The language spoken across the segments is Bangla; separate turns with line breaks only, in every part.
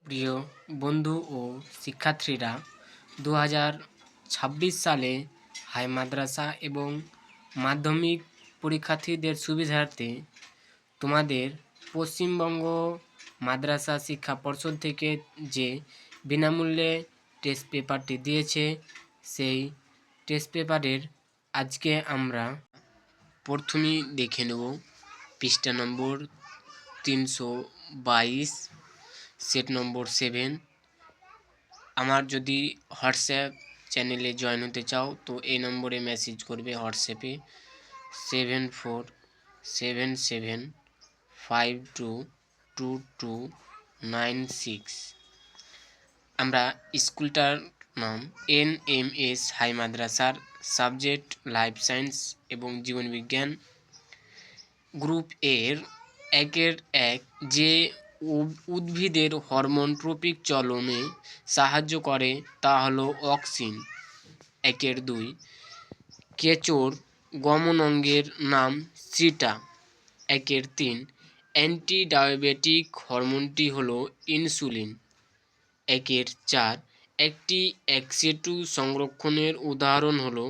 প্রিয় বন্ধু ও শিক্ষার্থীরা, 2026 সালে হাই মাদ্রাসা এবং মাধ্যমিক পরীক্ষার্থীদের সুবিধার্থে তোমাদের পশ্চিমবঙ্গ মাদ্রাসা শিক্ষা পর্ষদ থেকে যে বিনামূল্যে টেস্ট পেপারটি দিয়েছে, সেই টেস্ট পেপারের আজকে আমরা প্রথমেই দেখে নেব পৃষ্ঠা নম্বর 322, সেট নম্বর 7। আমার যদি হোয়াটসঅ্যাপ চ্যানেলে জয়েন হতে চাও তো এই নম্বরে মেসেজ করবে হোয়াটসঅ্যাপে 7477522296। আমরা স্কুলটার নাম NMS হাই মাদ্রাসার, সাবজেক্ট লাইফ সায়েন্স এবং জীবনবিজ্ঞান। গ্রুপ এর 1 যে উদ্ভিদের হরমোন ট্রপিক চলনে সাহায্য করে তা হলো অক্সিন। 2 কেঁচোর গমন অঙ্গের নাম সিটা। 3 অ্যান্টি ডায়াবেটিক হরমোনটি হলো ইনসুলিন। 4 একটি এক্সেটু সংরক্ষণের উদাহরণ হলো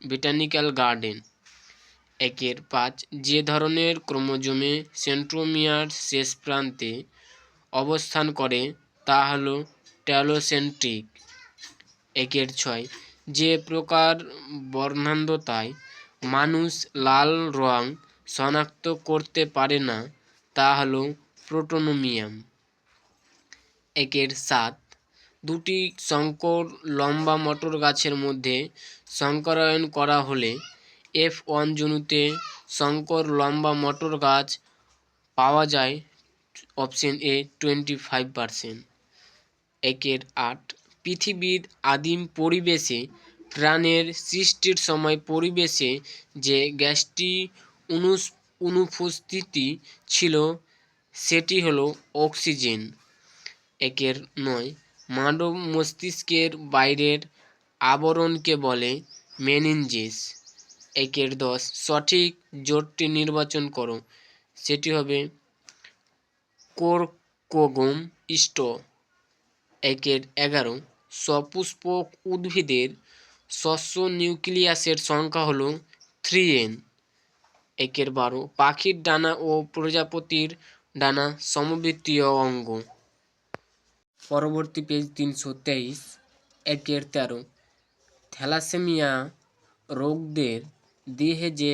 বোটানিক্যাল গার্ডেন। 5 যে ধরনের ক্রোমোজোমে সেন্ট্রোমিয়ার শেষ প্রান্তে অবস্থান করে তা হলো টেলোসেন্ট্রিক। 6 যে প্রকার বর্ণান্ধতায় মানুষ লাল রং শনাক্ত করতে পারে না তা হলো প্রোটোনোমিয়াম। 7 দুটি সংকর লম্বা মটর গাছের মধ্যে সংকরায়ন করা হলে F1 জনুতে সংকর লম্বা মটর গাছ পাওয়া যায়। Option A 25%। 8 পৃথিবীর আদিম পরিবেশে প্রাণের সৃষ্টির সময় পরিবেশে যে গ্যাসটি অনুপস্থিতি ছিল সেটি হলো অক্সিজেন। 9 মানব মস্তিষ্কের বাইরের আবরণকে বলে মেনিনজেস। 10 সঠিক জোটটি নির্বাচন করো, সেটি হবে কোরকোগম স্ট। 11 সপুষ্পক উদ্ভিদের শস্য নিউক্লিয়াসের সংখ্যা হলো 3n। 12 পাখির ডানা ও প্রজাপতির ডানা সমবৃত্তীয় অঙ্গ। পরবর্তী পেজ 323। 13 থ্যালাসেমিয়া রোগীদের দেহে যে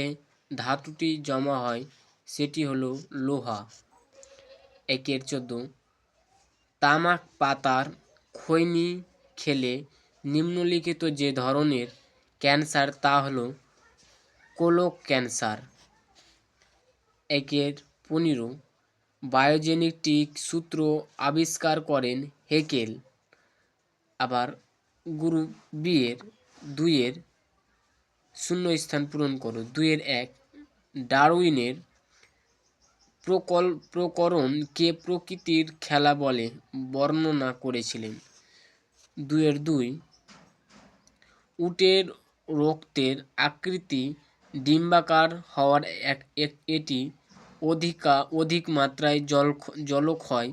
ধাতুটি জমা হয় সেটি হলো লোহা। 14 তামাক পাতার খৈনি খেলে নিম্নলিখিত যে ধরনের ক্যান্সার তা হলো কোলক ক্যান্সার। 15 বায়োজেনেটিক সূত্র আবিষ্কার করেন হেকেল। আবার গ্রুপ বি এর 2 শূন্যস্থান পূরণ করো। 1 ডারউইনের প্রকরণকে প্রকৃতির খেলা বলে বর্ণনা করেছিলেন। 2 উটের রক্তের আকৃতি ডিম্বাকার হওয়ার এটি অধিক মাত্রায় জলক্ষয়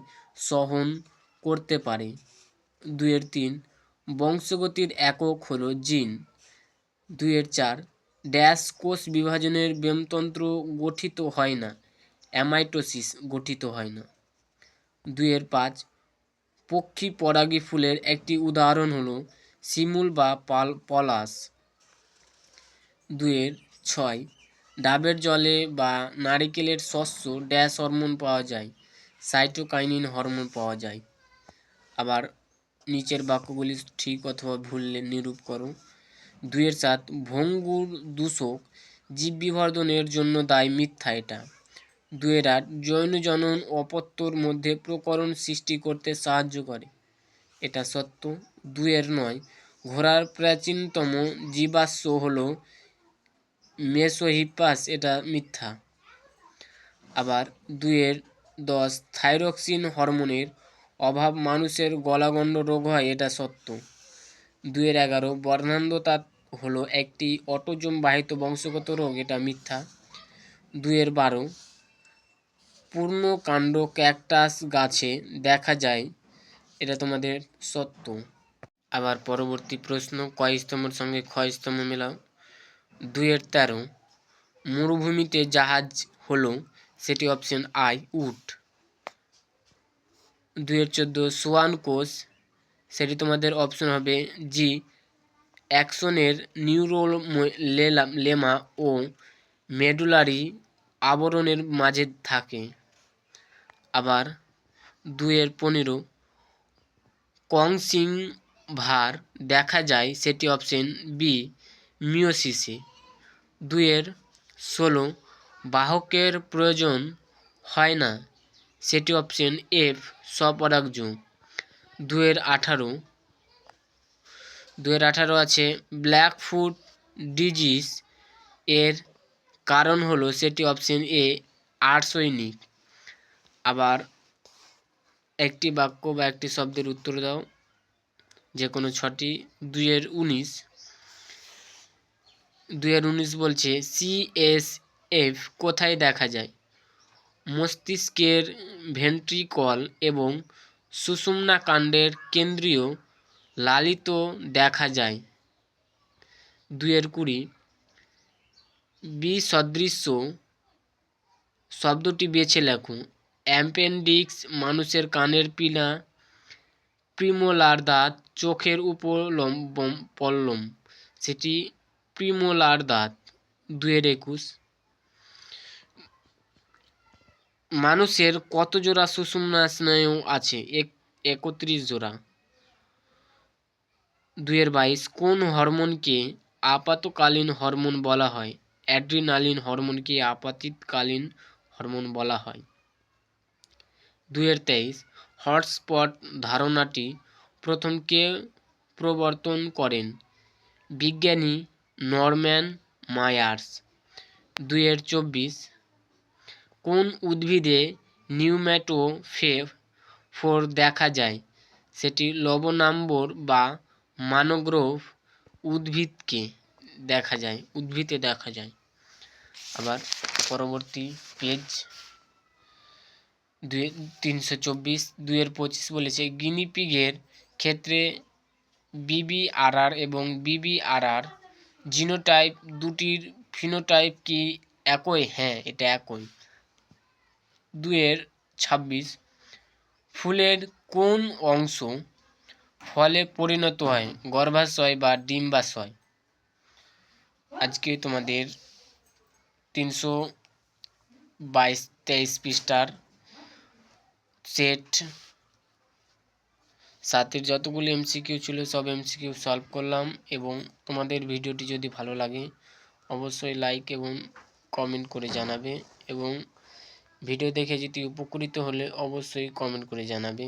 সহন করতে পারে। 2 বংশগতির একক হলো জিন। 2 ড্যাশ কোষ বিভাজনের ব্যমতন্ত্র গঠিত হয় না, অ্যামাইটোসিস গঠিত হয় না। 2 পক্ষী পরাগী ফুলের একটি উদাহরণ হলো শিমুল বা পলাশ। 2 ডাবের জলে বা নারিকেলের শস্য ড্যাশ হরমোন পাওয়া যায়, সাইটোকাইনিন হরমোন পাওয়া যায়। আবার নিচের বাক্যগুলি ঠিক অথবা ভুল নিরূপ করো। 7 ভঙ্গুর দূষক জীব বিবর্ধনের জন্য দায়ী, মিথ্যা এটা। 8 যৌন জনন অপত্যর মধ্যে প্রকরণ সৃষ্টি করতে সাহায্য করে, এটা সত্য। 9 ঘোড়ার প্রাচীনতম জীবাশ্ম হলো মেসোহিপাস, এটা মিথ্যা। আবার 10 থাইরক্সিন হরমোনের অভাব মানুষের গলাগণ্ড রোগ হয়, এটা সত্য। 11 বর্ণান্ধতা হলো একটি অটোজোম বাহিত বংশগত রোগ, এটা মিথ্যা। 12 পূর্ণ কাণ্ড ক্যাকটাস গাছে দেখা যায়, এটা তোমাদের সত্য। আবার পরবর্তী প্রশ্ন, কয় স্তম্ভের সঙ্গে ক্ষয় স্তম্ভ মেলাও? 2-13। মরুভূমিতে জাহাজ হলো, সেটি অপশন আই উট। 2-14 সোয়ান কোষ, সেটি তোমাদের অপশন হবে জি অ্যাকসনের নিউরোলেমা ও মেডুলারি আবরণের মাঝে থাকে। আবার 2-15 কংসিংভার দেখা যায়, সেটি অপশন বি মিওসিসে। 2-16 বাহকের প্রয়োজন হয় না, সেটি অপশন এফ স্বপরাগজ। 2-18 আছে ব্ল্যাক ফুট ডিজিজ, এর কারণ হলো, সেটি অপশন এ আর্সেনিক। আবার একটি বাক্য বা একটি শব্দের উত্তর দাও, যে কোনো 6টি। 2-19 বলছে সিএসএফ কোথায় দেখা যায়? মস্তিষ্কের ভেন্ট্রিকল এবং সুষুম্না কাণ্ডের কেন্দ্রীয় লালিত দেখা যায়। 2-20 বিসদৃশ্য শব্দটি বেছে লেখো। অ্যাপেন্ডিক্স মানুষের কানের পিলা, প্রিমোলার দাঁত, চোখের পল্লম, সেটি প্রিমোলার দাঁত। 2-21 মানুষের কত জোড়া সুষুম্না স্নায়ু আছে? 31 জোড়া। 2-22 কোন হরমোনকে আপাতকালীন হরমোন বলা হয়? অ্যাড্রিনালিন হরমোনকে আপাতকালীন হরমোন বলা হয়। 2-23 হটস্পট ধারণাটি প্রথম কে প্রবর্তন করেন? বিজ্ঞানী নরম্যান মায়ার্স। 2-24 কোন উদ্ভিদে নিউম্যাটোফোর দেখা যায়? সেটি লবণাম্বর বা ম্যানগ্রোভ উদ্ভিদে দেখা যায়। আবার পরবর্তী পেজ 324। 2-25 বলেছে গিনিপিগের ক্ষেত্রে বিবিআরআর এবং বিবিআরআর জিনোটাইপ দুটির ফিনোটাইপ কি একই? হ্যাঁ, এটা একই। 2-26 ফুলের কোন অংশ ফলে পরিণত হয়? গর্ভাশয় বা ডিম্বাশয়। আজকে তোমাদের 322-23 পৃষ্ঠার সেট 7-এর যতগুলি এমসিকিউ ছিল সব এমসিকিউ সলভ করলাম। এবং তোমাদের ভিডিওটি যদি ভালো লাগে অবশ্যই লাইক এবং কমেন্ট করে জানাবে, এবং ভিডিও দেখে যদি উপকৃত হলে অবশ্যই কমেন্ট করে জানাবে।